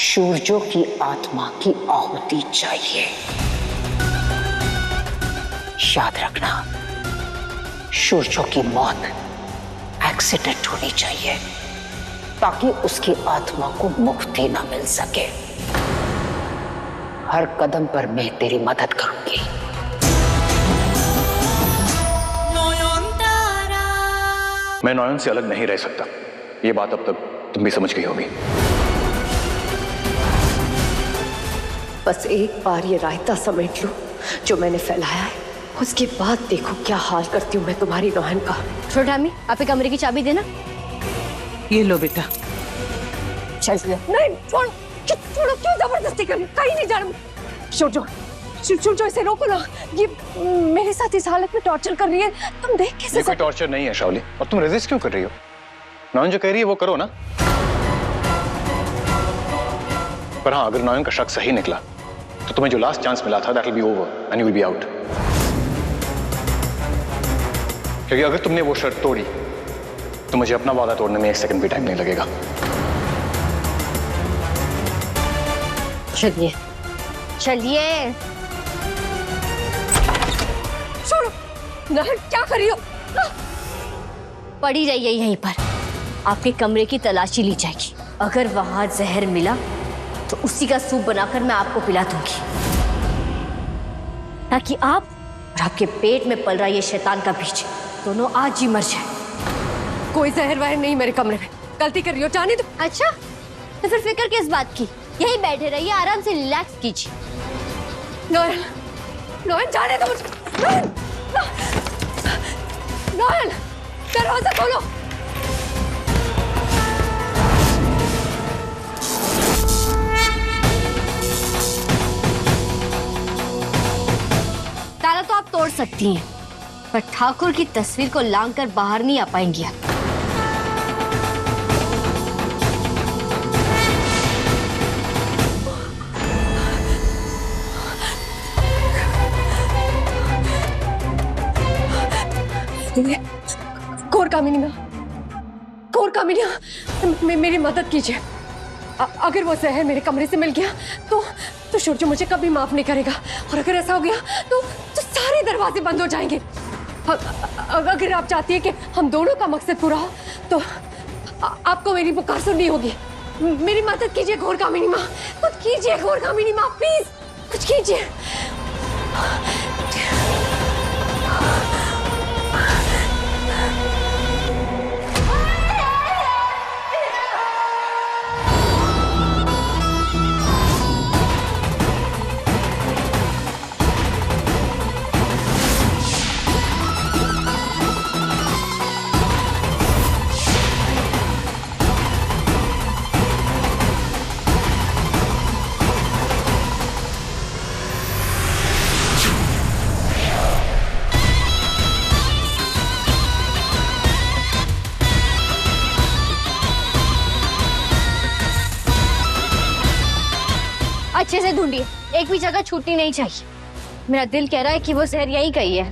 सूरजो की आत्मा की आहुति चाहिए। याद रखना, सूरजो की मौत एक्सीडेंट होनी चाहिए ताकि उसकी आत्मा को मुक्ति ना मिल सके। हर कदम पर मैं तेरी मदद करूंगी। मैं नयन से अलग नहीं रह सकता, ये बात अब तक तुम भी समझ गई होगी। बस एक बार ये रायता समेट लो जो मैंने फैलाया है, उसके बाद देखो क्या हाल करती हूँ मैं तुम्हारी नयन का। छोटा अम्मी, आप कमरे की चाबी देना। ये लो बेटा। चल नहीं, छोड़ो छोड़ो, क्यों जबरदस्ती कर रही हो? कहीं नहीं जाना। सूरजो इसे रोको ना, ये मेरे साथ इस हालत में टॉर्चर कर रही है। तुम देख कैसे। ये कोई टॉर्चर नहीं है शाओली, और तुम रेजिस्ट क्यों कर रही हो? नयन जो कह रही है वो करो ना। पर हाँ, अगर नयन का शक सही निकला तो तुम्हें जो लास्ट चांस मिला था that will be over and you will be out. क्योंकि अगर तुमने वो शर्त तोड़ी तो मुझे अपना वादा तोड़ने में 1 सेकंड भी टाइम नहीं लगेगा। चलिए चलिए। छोड़ो ना, क्या कर रही हो? पड़ी जाइए यहीं पर, आपके कमरे की तलाशी ली जाएगी। अगर वहां जहर मिला तो उसी का सूप बनाकर मैं आपको पिला दूंगी, ताकि आप और आपके पेट में पल रहा ये शैतान का बीज दोनों आज ही मर जाए। कोई जहर वहर नहीं मेरे कमरे में। गलती कर रही हो, जाने दो। अच्छा, तो फिर फिक्र किस बात की? यहीं बैठे रहिए, आराम से रिलैक्स कीजिए। नयन, नयन जाने दो मुझे। नयन, नयन, दरवाजा खोलो। ताला तो आप तोड़ सकती हैं, पर ठाकुर की तस्वीर को लांग कर बाहर नहीं आ पाएंगी आप। कोर कामिनी, मेरी मदद कीजिए। अगर वो जहर मेरे कमरे से मिल गया तो सूरज मुझे कभी माफ नहीं करेगा, और अगर ऐसा हो गया तो सारे दरवाजे बंद हो जाएंगे। अगर आप चाहती है कि हम दोनों का मकसद पूरा हो तो आपको मेरी पुकार सुननी होगी। मेरी मदद कीजिए घोर कामिनी माँ, कुछ कीजिए घोर कामिनी माँ, प्लीज कुछ कीजिए। अच्छे से ढूंढिए, एक भी जगह छूटनी नहीं चाहिए। मेरा दिल कह रहा है कि वो जहर यहीं कहीं है।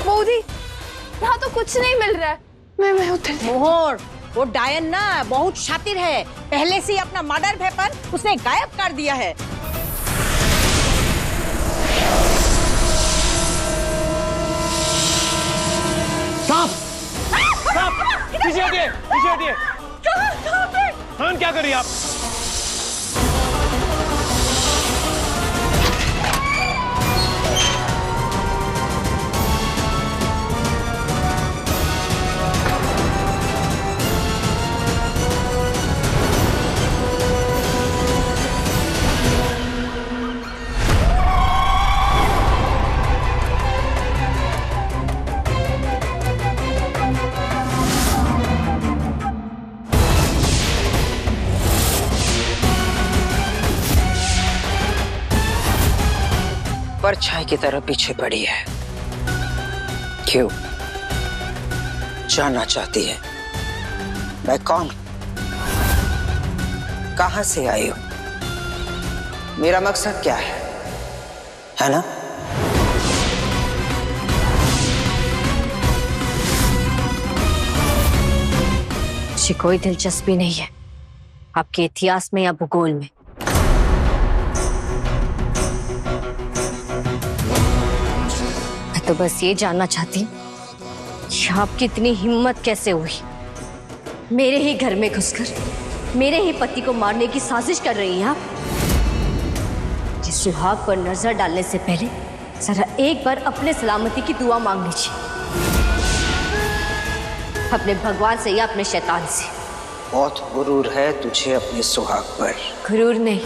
मोदी, यहाँ तो कुछ नहीं मिल रहा है। मैं उधर। मोहर, वो डायन ना बहुत शातिर है, पहले से ही अपना मर्डर वेपन उसने गायब कर दिया है। पीछे हटिए, पीछे हटिए। कहाँ पे? नयन क्या कर रही है आप? परछाई की तरह पीछे पड़ी है। क्यों? जानना चाहती है मैं कौन, कहां से आई हूं? मेरा मकसद क्या है ना? मुझे कोई दिलचस्पी नहीं है आपके इतिहास में या भूगोल में। मैं तो बस ये जानना चाहती हूँ कि आपकी इतनी हिम्मत कैसे हुई मेरे ही घर में घुसकर मेरे ही पति को मारने की साजिश कर रही हैं आप। जिस सुहाग पर नजर डालने से पहले जरा एक बार अपने सलामती की दुआ मांग लीजिए, अपने भगवान से या अपने शैतान से। बहुत गुरूर है तुझे अपने सुहाग पर। गुरूर नहीं,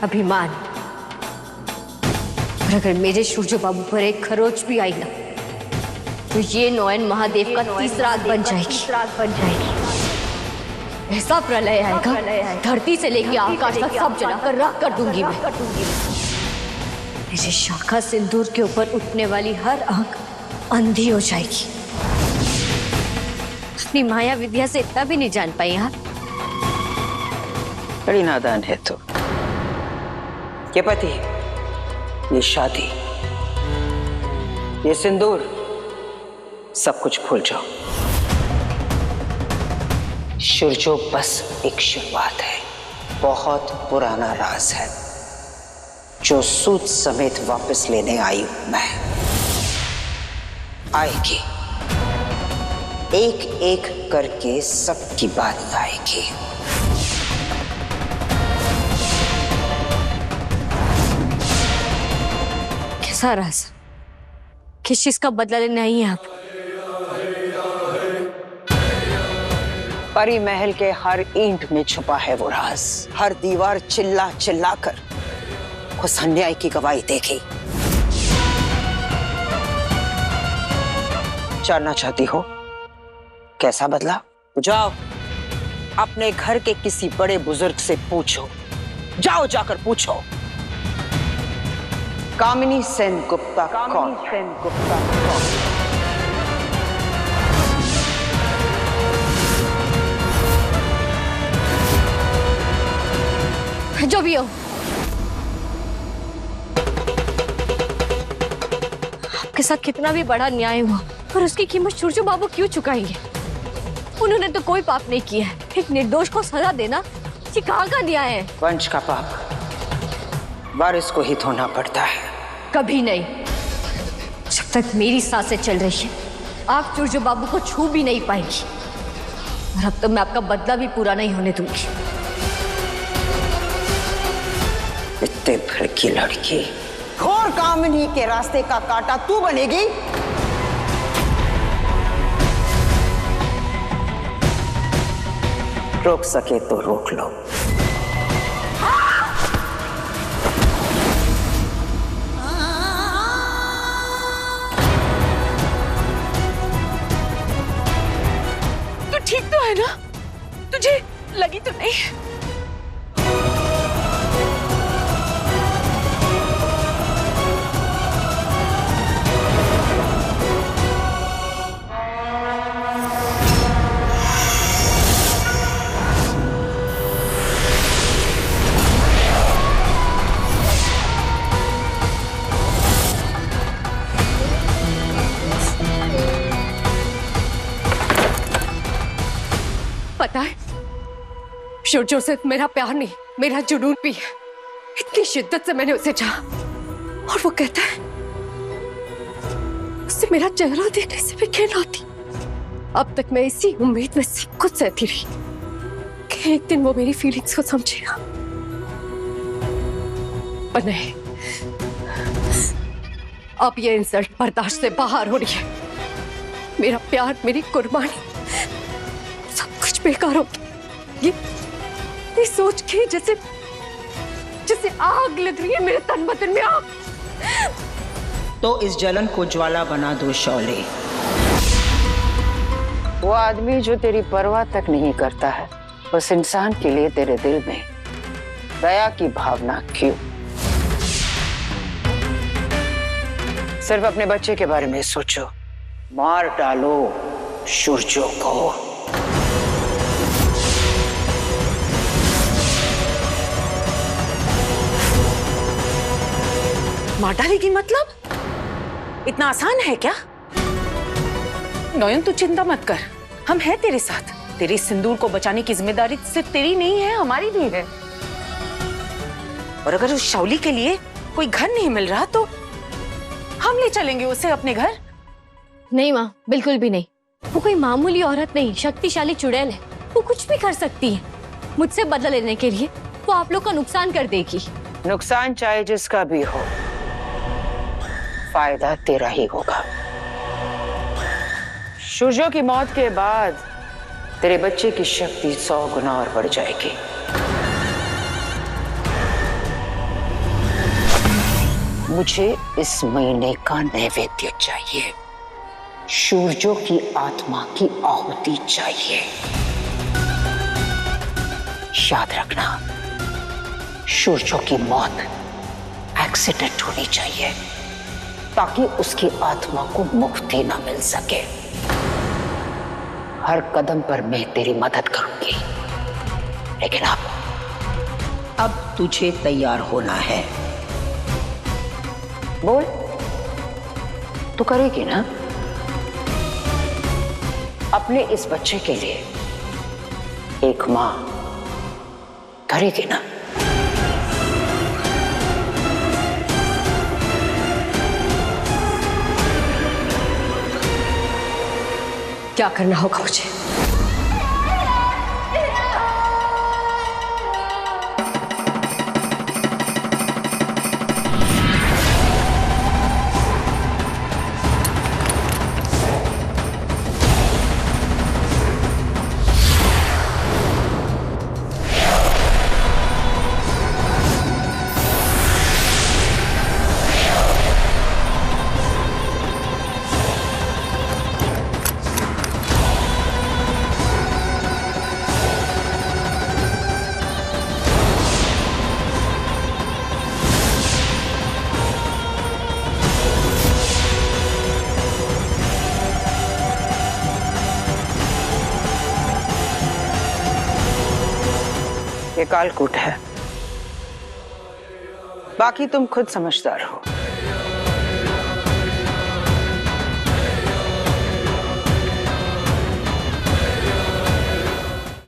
अभिमान। और अगर मेरे सूरजो बाबू पर एक खरोच भी आई ना तो ये नौयन महादेव का तीसरा आग बन जाएगी। ऐसा प्रलय आएगा, धरती से लेकर आकाश तक सब जलाकर राख कर दूंगी मैं। मेरे शाखा सिंदूर के ऊपर उठने वाली हर आंख अंधी हो जाएगी। अपनी माया विद्या से इतना भी नहीं जान पाई आप। बड़ी नादान है तो। ये पति, ये शादी, ये सिंदूर, सब कुछ भूल जाओ। सूरजो बस एक शुरुआत है। बहुत पुराना राज है जो सूद समेत वापस लेने आई हूं मैं। आएगी, एक एक करके सबकी बारी आएगी। कैसा राज? किस चीज का बदला लेने आई हैं आप? परी महल के हर ईंट में छुपा है वो राज। हर दीवार चिल्ला चिल्ला कर उस अन्याय की गवाही देगी। जानना चाहती हो कैसा बदला? जाओ अपने घर के किसी बड़े बुजुर्ग से पूछो। जाओ जाकर पूछो कामिनी सेन गुप्ता कौन? जो भी हो, आपके साथ कितना भी बड़ा न्याय हुआ पर उसकी कीमत सूरजो बाबू क्यों चुकाएंगे? उन्होंने तो कोई पाप नहीं किया है। एक निर्दोष को सजा देना ये कहाँ का न्याय है? वंश का पाप वारिस को ही धोना पड़ता है। कभी नहीं। जब तक मेरी सांसें चल रही है आप सूरजो बाबू को छू भी नहीं पाएंगी। और अब तो मैं आपका बदला भी पूरा नहीं होने दूंगी। इतने भड़की लड़की, घोर कामिनी के रास्ते का कांटा तू बनेगी? रोक सके तो रोक लो। तू ठीक तो है ना? तुझे लगी तो नहीं? पता है सूरजो से मेरा प्यार नहीं, मेरा जुनून भी है। इतनी शिद्दत से मैंने उसे चाहा और वो कहता है उससे मेरा चेहरा देखने से भी घिन आती। अब तक मैं इसी उम्मीद में सब कुछ सहती रही कि एक दिन वो मेरी फीलिंग्स को समझेगा, पर नहीं। अब ये इंसल्ट बर्दाश्त से बाहर हो रही है। मेरा प्यार, मेरी कुर्बानी सब कुछ बेकार हो गया। ये सोच के जैसे आग लग रही है मेरे तन बदन में। आग तो इस जलन को ज्वाला बना दो शौले। वो आदमी जो तेरी परवाह तक नहीं करता है, उस इंसान के लिए तेरे दिल में दया की भावना क्यों? सिर्फ अपने बच्चे के बारे में सोचो। मार डालो सूरजो को। मार डालेगी मतलब? इतना आसान है क्या? नयन तू चिंता मत कर, हम हैं तेरे साथ। तेरे सिंदूर को बचाने की जिम्मेदारी सिर्फ तेरी नहीं है, हमारी भी है। और अगर उस शाउली के लिए कोई घर नहीं मिल रहा तो हम ले चलेंगे उसे अपने घर। नहीं माँ, बिल्कुल भी नहीं। वो कोई मामूली औरत नहीं, शक्तिशाली चुड़ैल है। वो कुछ भी कर सकती है। मुझसे बदला लेने के लिए वो आप लोग का नुकसान कर देगी। नुकसान चाहे जिसका भी हो, फायदा तेरा ही होगा। सूर्यो की मौत के बाद तेरे बच्चे की शक्ति 100 गुना और बढ़ जाएगी। मुझे इस महीने का नैवेद्य चाहिए। सूर्यो की आत्मा की आहुति चाहिए। याद रखना, सूर्यो की मौत एक्सीडेंट होनी चाहिए ताकि उसकी आत्मा को मुक्ति ना मिल सके। हर कदम पर मैं तेरी मदद करूंगी, लेकिन अब तुझे तैयार होना है। बोल, तू करेगी ना? अपने इस बच्चे के लिए एक मां करेगी ना? क्या करना होगा मुझे? ये कालकूट है, बाकी तुम खुद समझदार हो।